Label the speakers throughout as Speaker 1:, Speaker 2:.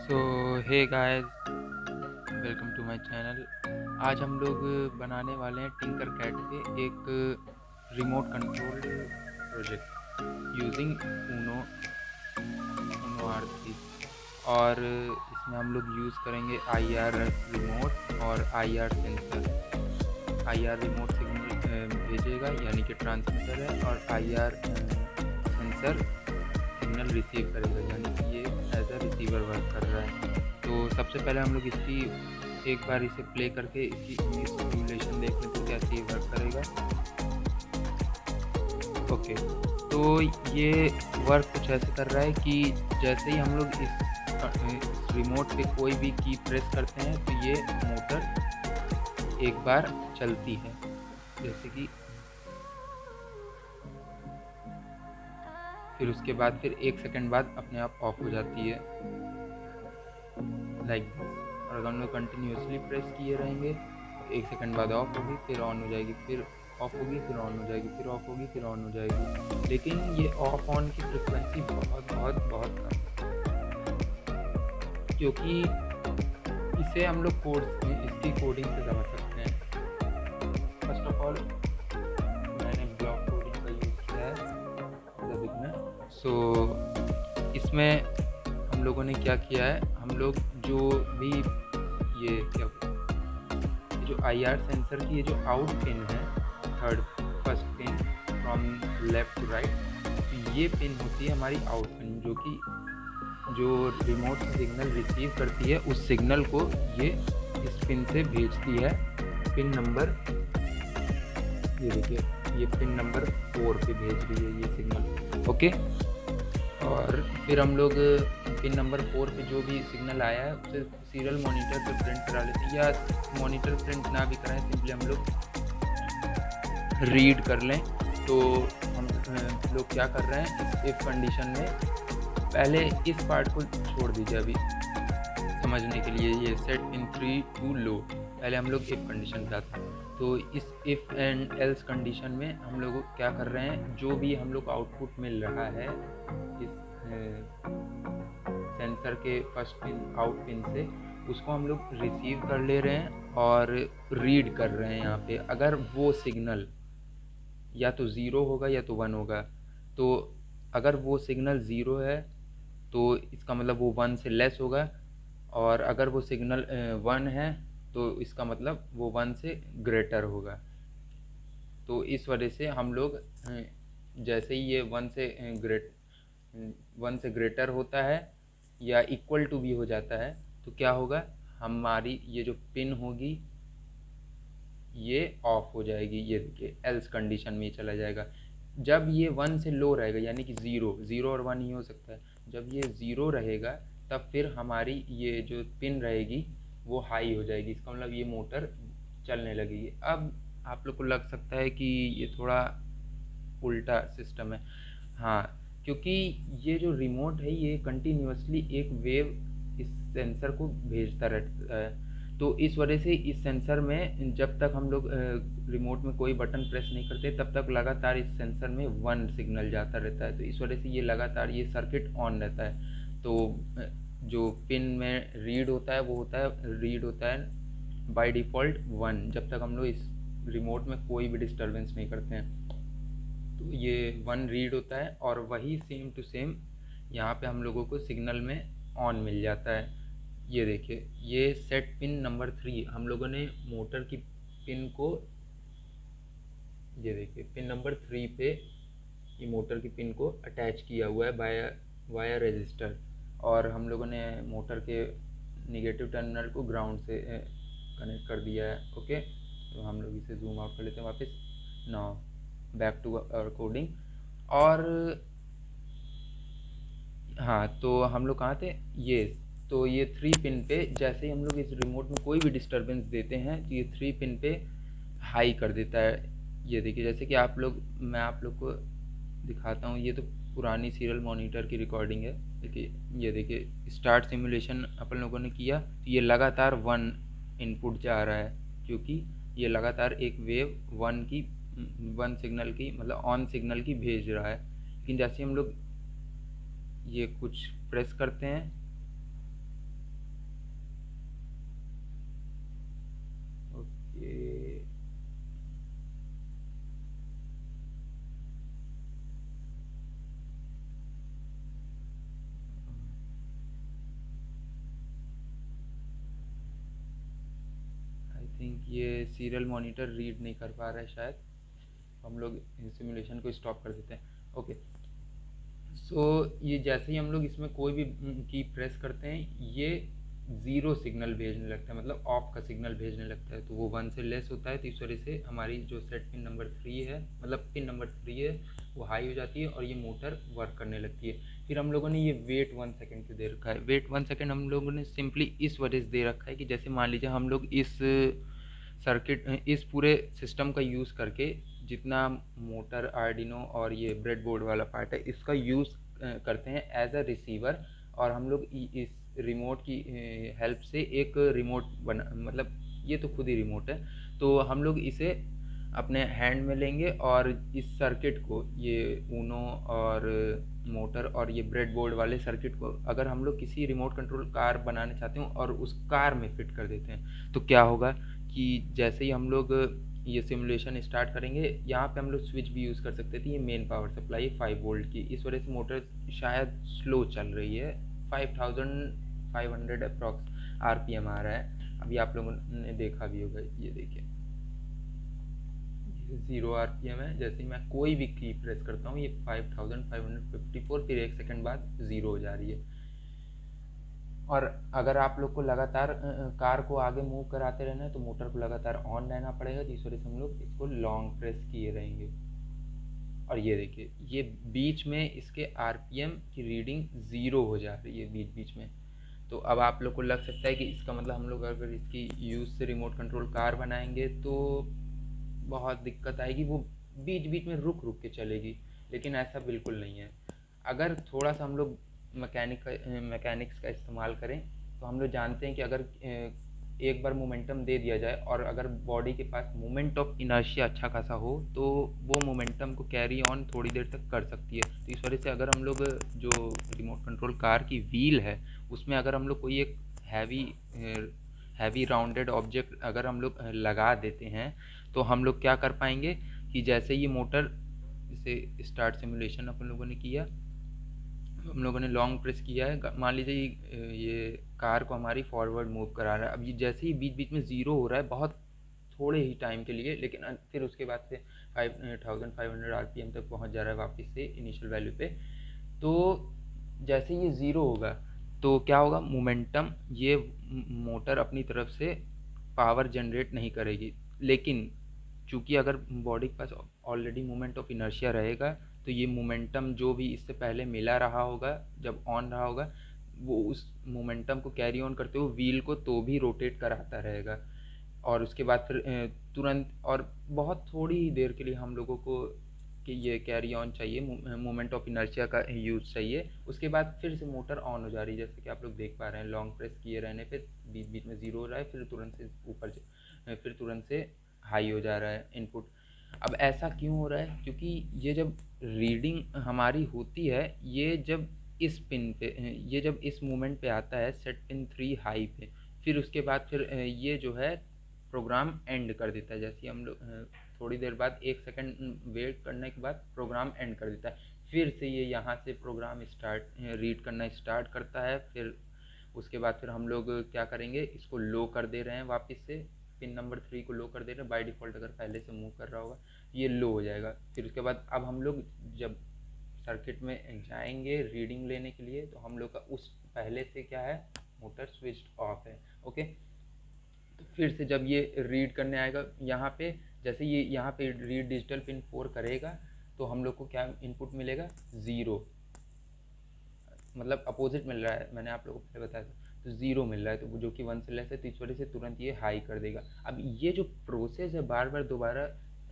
Speaker 1: So hey guys, welcome to my channel. आज हम लोग बनाने वाले हैं टिंकर कैट पे एक remote controlled project using Uno R3। और इसमें हम लोग यूज़ करेंगे IR रिमोट और IR sensor. IR remote signal भेजेगा यानी कि ट्रांसमीटर है, और IR सेंसर सिग्नल रिसीव करेगा यानी कि ये एज अ रिसीवर वर्क कर रहा है। तो सबसे पहले हम लोग इसकी एक बार इसे प्ले करके इसकी इमेज सिमुलेशन देख लें तो कैसे ये वर्क करेगा। ओके, तो ये वर्क कुछ ऐसे कर रहा है कि जैसे ही हम लोग इस रिमोट पे कोई भी की प्रेस करते हैं तो ये मोटर एक बार चलती है, जैसे कि फिर उसके बाद फिर 1 सेकंड बाद अपने आप ऑफ हो जाती है, लाइक दिस। और अगर हम लोग कंटिन्यूसली प्रेस किए रहेंगे तो 1 सेकंड बाद ऑफ होगी, फिर ऑन हो जाएगी, फिर ऑफ होगी, फिर ऑन हो जाएगी, फिर ऑफ होगी, फिर ऑन हो जाएगी। लेकिन ये ऑफ ऑन की फ्रिक्वेंसी बहुत बहुत बहुत कम है, क्योंकि इसे हम लोग कोड इसकी कोडिंग से समझ सकते हैं। फर्स्ट ऑफ ऑल मैंने ब्लॉक कोडिंग का यूज़ किया है एज अ बिगनर। सो इसमें हम लोगों ने क्या किया है, हम लोग जो भी ये क्या जो IR सेंसर की ये जो आउट पिन है, first pin from left to right, तो ये पिन होती है हमारी आउट पिन, जो कि जो रिमोट से सिग्नल रिसीव करती है उस सिग्नल को ये इस पिन से भेजती है। पिन नंबर ये देखिए, ये पिन नंबर 4 पे भेज रही है ये सिग्नल। ओके, और फिर हम लोग पिन नंबर 4 पे जो भी सिग्नल आया है उसे सीरियल मॉनिटर पे प्रिंट करा लेते हैं, या मॉनिटर प्रिंट ना भी कराएं, सिंपली हम लोग रीड कर लें। तो हम लोग क्या कर रहे हैं, इस इफ कंडीशन में पहले इस पार्ट को छोड़ दीजिए अभी समझने के लिए। ये सेट इन 3 टू लो, पहले हम लोग इफ कंडीशन पे आते हैं। तो इस इफ़ एंड एल्स कंडीशन में हम लोग क्या कर रहे हैं, जो भी हम लोग आउटपुट मिल रहा है इस सेंसर के फर्स्ट पिन आउट पिन से, उसको हम लोग रिसीव कर ले रहे हैं और रीड कर रहे हैं यहाँ पे। अगर वो सिग्नल या तो ज़ीरो होगा या तो 1 होगा, तो अगर वो सिग्नल ज़ीरो है तो इसका मतलब वो 1 से लेस होगा, और अगर वो सिग्नल 1 है तो इसका मतलब वो 1 से ग्रेटर होगा। तो इस वजह से हम लोग जैसे ही ये 1 से ग्रेटर होता है या इक्वल टू भी हो जाता है तो क्या होगा, हमारी ये जो पिन होगी ये ऑफ हो जाएगी। ये देखिए एल्स कंडीशन में चला जाएगा। जब ये 1 से लो रहेगा यानी कि ज़ीरो और 1 ही हो सकता है, जब ये ज़ीरो रहेगा तब फिर हमारी ये जो पिन रहेगी वो हाई हो जाएगी, इसका मतलब ये मोटर चलने लगेगी। अब आप लोग को लग सकता है कि ये थोड़ा उल्टा सिस्टम है। हाँ, क्योंकि ये जो रिमोट है ये कंटिन्यूसली एक वेव इस सेंसर को भेजता रहता है। तो इस वजह से इस सेंसर में जब तक हम लोग रिमोट में कोई बटन प्रेस नहीं करते तब तक लगातार इस सेंसर में 1 सिग्नल जाता रहता है। तो इस वजह से ये लगातार ये सर्किट ऑन रहता है। तो जो पिन में रीड होता है वो रीड होता है बाय डिफ़ॉल्ट 1, जब तक हम लोग इस रिमोट में कोई भी डिस्टरबेंस नहीं करते हैं। तो ये 1 रीड होता है और वही सेम टू सेम यहाँ पे हम लोगों को सिग्नल में ऑन मिल जाता है। ये देखिए, ये सेट पिन नंबर 3 हम लोगों ने मोटर की पिन को, ये देखिए पिन नंबर 3 पे ये मोटर की पिन को अटैच किया हुआ है वाया रजिस्टर, और हम लोगों ने मोटर के निगेटिव टर्मिनल को ग्राउंड से कनेक्ट कर दिया है। ओके, तो हम लोग इसे जूम आउट कर लेते हैं वापस। Now back to our coding. और हाँ, तो हम लोग कहाँ थे, ये तो ये 3 पिन पे जैसे ही हम लोग इस रिमोट में कोई भी डिस्टरबेंस देते हैं तो ये 3 पिन पे हाई कर देता है। ये देखिए, जैसे कि मैं आप लोग को दिखाता हूँ। ये तो पुरानी सीरियल मॉनिटर की रिकॉर्डिंग है। देखिए, ये देखिए स्टार्ट सिमुलेशन अपन लोगों ने किया तो ये लगातार 1 इनपुट जा रहा है, क्योंकि ये लगातार एक वेव 1 सिग्नल की मतलब ऑन सिग्नल की भेज रहा है। लेकिन जैसे हम लोग ये कुछ प्रेस करते हैं ये सीरियल मॉनिटर रीड नहीं कर पा रहा है शायद, हम लोग सिमुलेशन को स्टॉप कर देते हैं। ओके, सो ये जैसे ही हम लोग इसमें कोई भी की प्रेस करते हैं ये ज़ीरो सिग्नल भेजने लगता है, मतलब ऑफ का सिग्नल भेजने लगता है, तो वो 1 से लेस होता है। तो इस वजह से हमारी जो सेट पिन नंबर 3 है, मतलब पिन नंबर 3 है, वो हाई हो जाती है और ये मोटर वर्क करने लगती है। फिर हम लोगों ने ये वेट 1 सेकेंड क्यों दे रखा है? वेट 1 सेकेंड हम लोगों ने सिंपली इस वजह से दे रखा है कि जैसे मान लीजिए हम लोग इस सर्किट, इस पूरे सिस्टम का यूज़ करके जितना मोटर, आर्डिनो और ये ब्रेडबोर्ड वाला पार्ट है इसका यूज़ करते हैं एज अ रिसीवर, और हम लोग इस रिमोट की हेल्प से एक रिमोट बना, मतलब ये तो खुद ही रिमोट है, तो हम लोग इसे अपने हैंड में लेंगे और इस सर्किट को, ये ऊनो और मोटर और ये ब्रेडबोर्ड वाले सर्किट को अगर हम लोग किसी रिमोट कंट्रोल कार बनाना चाहते हो और उस कार में फिट कर देते हैं, तो क्या होगा कि जैसे ही हम लोग ये सिमुलेशन स्टार्ट करेंगे, यहाँ पे हम लोग स्विच भी यूज़ कर सकते थे। ये मेन पावर सप्लाई है 5 वोल्ट की, इस वजह से मोटर शायद स्लो चल रही है, 5500 अप्रॉक्स आरपीएम आ रहा है। अभी आप लोगों ने देखा भी होगा, ये देखिए 0 आरपीएम है। जैसे ही मैं कोई भी की प्रेस करता हूँ ये 5554, फिर 1 सेकंड बाद 0 हो जा रही है। और अगर आप लोग को लगातार कार को आगे मूव कराते रहना है तो मोटर को लगातार ऑन रहना पड़ेगा, जिस वजह से हम लोग इसको लॉन्ग प्रेस किए रहेंगे। और ये देखिए ये बीच में इसके आरपीएम की रीडिंग 0 हो जा रही है बीच बीच में। तो अब आप लोग को लग सकता है कि इसका मतलब हम लोग अगर इसकी यूज़ से रिमोट कंट्रोल कार बनाएंगे तो बहुत दिक्कत आएगी, वो बीच बीच में रुक रुक के चलेगी, लेकिन ऐसा बिल्कुल नहीं है। अगर थोड़ा सा हम लोग मैकेनिक्स का इस्तेमाल करें तो हम लोग जानते हैं कि अगर एक बार मोमेंटम दे दिया जाए और अगर बॉडी के पास मोमेंट ऑफ इनर्शिया अच्छा खासा हो तो वो मोमेंटम को कैरी ऑन थोड़ी देर तक कर सकती है। तो इस वजह से अगर हम लोग जो रिमोट कंट्रोल कार की व्हील है उसमें अगर हम लोग कोई एक हैवी राउंडेड ऑब्जेक्ट अगर हम लोग लगा देते हैं तो हम लोग क्या कर पाएंगे कि जैसे ये मोटर, इसे स्टार्ट सिमुलेशन अपन लोगों ने किया, हम लोगों ने लॉन्ग प्रेस किया है, मान लीजिए ये कार को हमारी फॉरवर्ड मूव करा रहा है। अब ये जैसे ही बीच बीच में ज़ीरो हो रहा है बहुत थोड़े ही टाइम के लिए, लेकिन फिर उसके बाद से 5500 आरपीएम तक पहुंच जा रहा है वापस से इनिशियल वैल्यू पे। तो जैसे ये ज़ीरो होगा तो क्या होगा, मोमेंटम, ये मोटर अपनी तरफ से पावर जनरेट नहीं करेगी, लेकिन चूँकि अगर बॉडी के पास ऑलरेडी मोमेंट ऑफ इनर्शिया रहेगा तो ये मोमेंटम जो भी इससे पहले मिला रहा होगा जब ऑन रहा होगा वो उस मोमेंटम को कैरी ऑन करते हुए व्हील को तो भी रोटेट कराता रहेगा। और उसके बाद फिर तुरंत और बहुत थोड़ी ही देर के लिए हम लोगों को कि ये कैरी ऑन चाहिए, मोमेंट ऑफ इनर्शिया का यूज़ चाहिए। उसके बाद फिर से मोटर ऑन हो जा रही है, जैसे कि आप लोग देख पा रहे हैं लॉन्ग प्रेस किए रहने पे बीच बीच में ज़ीरो हो रहा है, फिर तुरंत से ऊपर फिर तुरंत से हाई हो जा रहा है इनपुट। अब ऐसा क्यों हो रहा है? क्योंकि ये जब रीडिंग हमारी होती है ये जब इस पिन पे, ये जब इस मोमेंट पे आता है सेट पिन 3 हाई पे, फिर उसके बाद फिर ये जो है प्रोग्राम एंड कर देता है। जैसे हम लोग थोड़ी देर बाद 1 सेकंड वेट करने के बाद प्रोग्राम एंड कर देता है, फिर से ये यहाँ से प्रोग्राम रीड करना स्टार्ट करता है। फिर उसके बाद फिर हम लोग क्या करेंगे, इसको लो कर दे रहे हैं वापस से, पिन नंबर 3 को लो कर दे रहे हैं। बाय डिफ़ॉल्ट अगर पहले से मूव कर रहा होगा ये लो हो जाएगा। फिर उसके बाद अब हम लोग जब सर्किट में जाएंगे रीडिंग लेने के लिए तो हम लोग का उस पहले से क्या है, मोटर स्विच ऑफ है। ओके, तो फिर से जब ये रीड करने आएगा यहाँ पे, जैसे ये यहाँ पे रीड डिजिटल पिन 4 करेगा तो हम लोग को क्या इनपुट मिलेगा, 0, मतलब अपोजिट मिल रहा है, मैंने आप लोगों को पहले बताया था। तो 0 मिल रहा है तो जो कि 1 से लेस है, तो इस वजह से तुरंत ये हाई कर देगा। अब ये जो प्रोसेस है बार बार दोबारा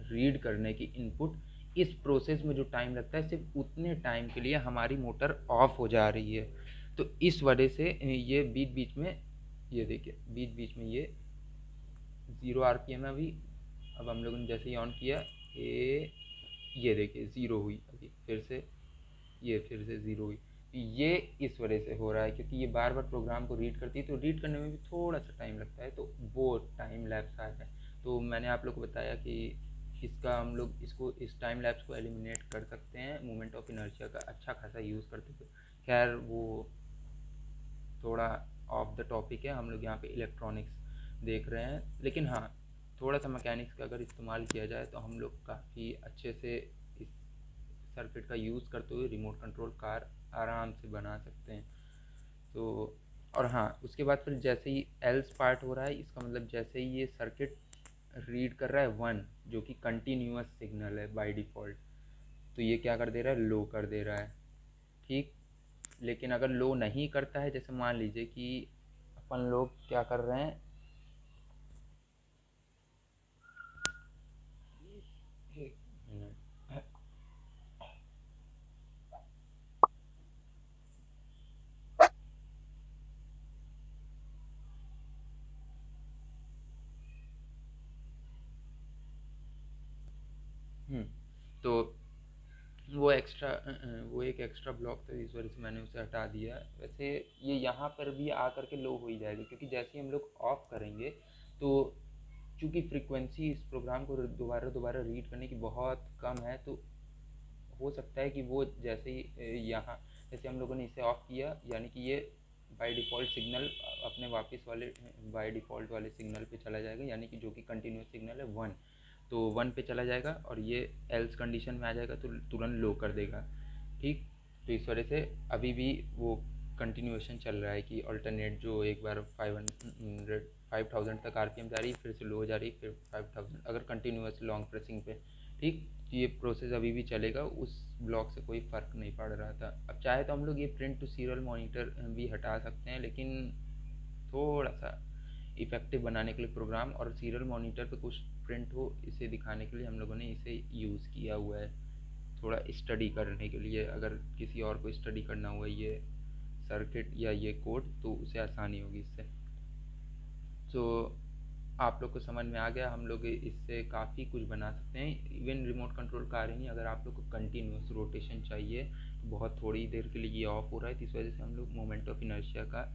Speaker 1: रीड करने की इनपुट, इस प्रोसेस में जो टाइम लगता है सिर्फ उतने टाइम के लिए हमारी मोटर ऑफ हो जा रही है। तो इस वजह से ये बीच बीच में, ये देखिए बीच बीच में ये 0 आरपीएम है अभी। अब हम लोगों ने जैसे ही ऑन किया ये देखिए 0 हुई, अभी फिर से ये फिर से 0 हुई। ये इस वजह से हो रहा है क्योंकि ये बार बार प्रोग्राम को रीड करती है, तो रीड करने में भी थोड़ा सा टाइम लगता है, तो वो टाइम लैप्स आ रहा है। तो मैंने आप लोग को बताया कि इसका हम लोग इसको इस टाइम लैप्स को एलिमिनेट कर सकते हैं मोमेंट ऑफ इनर्शिया का अच्छा खासा यूज़ करते हुए। खैर वो थोड़ा ऑफ द टॉपिक है, हम लोग यहाँ पे इलेक्ट्रॉनिक्स देख रहे हैं, लेकिन हाँ थोड़ा सा मैकेनिक्स का अगर इस्तेमाल किया जाए तो हम लोग काफ़ी अच्छे से इस सर्किट का यूज़ करते हुए रिमोट कंट्रोल कार आराम से बना सकते हैं। तो और हाँ, उसके बाद फिर जैसे ही एल्स पार्ट हो रहा है, इसका मतलब जैसे ही ये सर्किट रीड कर रहा है 1, जो कि कंटिन्यूअस सिग्नल है बाय डिफ़ॉल्ट, तो ये क्या कर दे रहा है, लो कर दे रहा है। ठीक, लेकिन अगर लो नहीं करता है, जैसे मान लीजिए कि अपन लोग क्या कर रहे हैं, एक मिनट। तो वो एक एक्स्ट्रा ब्लॉक था, इस वजह से मैंने उसे हटा दिया। वैसे ये यहाँ पर भी आकर के लो हो ही जाएगा, क्योंकि जैसे ही हम लोग ऑफ करेंगे तो चूँकि फ्रीक्वेंसी इस प्रोग्राम को दोबारा दोबारा रीड करने की बहुत कम है, तो हो सकता है कि वो जैसे ही यहाँ जैसे हम लोगों ने इसे ऑफ किया, यानी कि ये बाय डिफ़ॉल्ट सिग्नल अपने वापस वाले बाय डिफ़ॉल्ट वाले सिग्नल पे चला जाएगा, यानी कि जो कि कंटिन्यूस सिग्नल है 1, तो 1 पे चला जाएगा और ये एल्स कंडीशन में आ जाएगा तो तुरंत लो कर देगा। ठीक, तो इस वजह से अभी भी वो कंटिन्यूएशन चल रहा है कि अल्टरनेट जो एक बार 5000 तक आरपीएम जा रही, फिर से लो हो जा रही, फिर 5000, अगर कंटिन्यूस लॉन्ग प्रेसिंग पे। ठीक, ये प्रोसेस अभी भी चलेगा, उस ब्लॉक से कोई फ़र्क नहीं पड़ रहा था। अब चाहे तो हम लोग ये प्रिंट टू सीरियल मॉनिटर भी हटा सकते हैं, लेकिन थोड़ा सा इफ़ेक्टिव बनाने के लिए प्रोग्राम और सीरियल मॉनिटर पे कुछ प्रिंट हो, इसे दिखाने के लिए हम लोगों ने इसे यूज़ किया हुआ है, थोड़ा स्टडी करने के लिए। अगर किसी और को स्टडी करना हुआ ये सर्किट या ये कोड, तो उसे आसानी होगी इससे। तो आप लोग को समझ में आ गया, हम लोग इससे काफ़ी कुछ बना सकते हैं। इवन रिमोट कंट्रोल कार ही नहीं, अगर आप लोग को कंटिन्यूस रोटेशन चाहिए, बहुत थोड़ी देर के लिए ये ऑफ हो रहा है, तो इस वजह से हम लोग मोमेंट ऑफ इनर्शिया का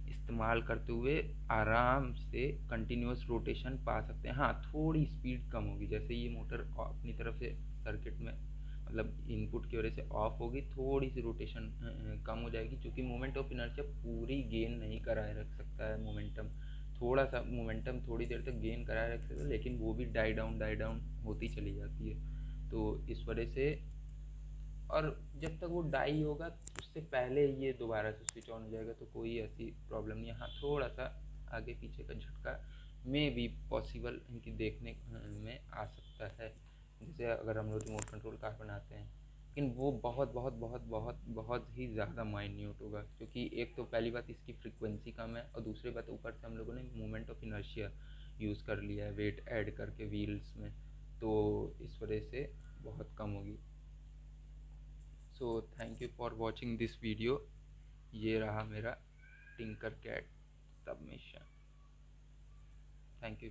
Speaker 1: इस्तेमाल करते हुए आराम से कंटिन्यूस रोटेशन पा सकते हैं। हाँ, थोड़ी स्पीड कम होगी, जैसे ये मोटर अपनी तरफ से सर्किट में मतलब इनपुट की वजह से ऑफ होगी, थोड़ी सी रोटेशन कम हो जाएगी, क्योंकि मोमेंट ऑफ इनर्शिया पूरी गेन नहीं कराए रख सकता है मोमेंटम। थोड़ा सा मोमेंटम थोड़ी देर तक गेन कराए रख सकता है, लेकिन वो भी डाई डाउन होती चली जाती है। तो इस वजह से, और जब तक वो डाई होगा उससे पहले ये दोबारा से स्विच ऑन हो जाएगा, तो कोई ऐसी प्रॉब्लम नहीं है। हाँ, थोड़ा सा आगे पीछे का झटका में भी पॉसिबल इनकी देखने में आ सकता है, जैसे अगर हम लोग रिमोट कंट्रोल कार बनाते हैं, लेकिन वो बहुत बहुत बहुत बहुत बहुत ही ज़्यादा माइन्यूट होगा, क्योंकि एक तो पहली बात इसकी फ्रीक्वेंसी कम है, और दूसरी बात ऊपर से हम लोगों ने मोमेंट ऑफ इनर्शिया यूज़ कर लिया है वेट ऐड करके व्हील्स में, तो इस वजह से बहुत कम होगी। So thank you for watching this video. ये रहा मेरा Tinkercad submission. Thank you.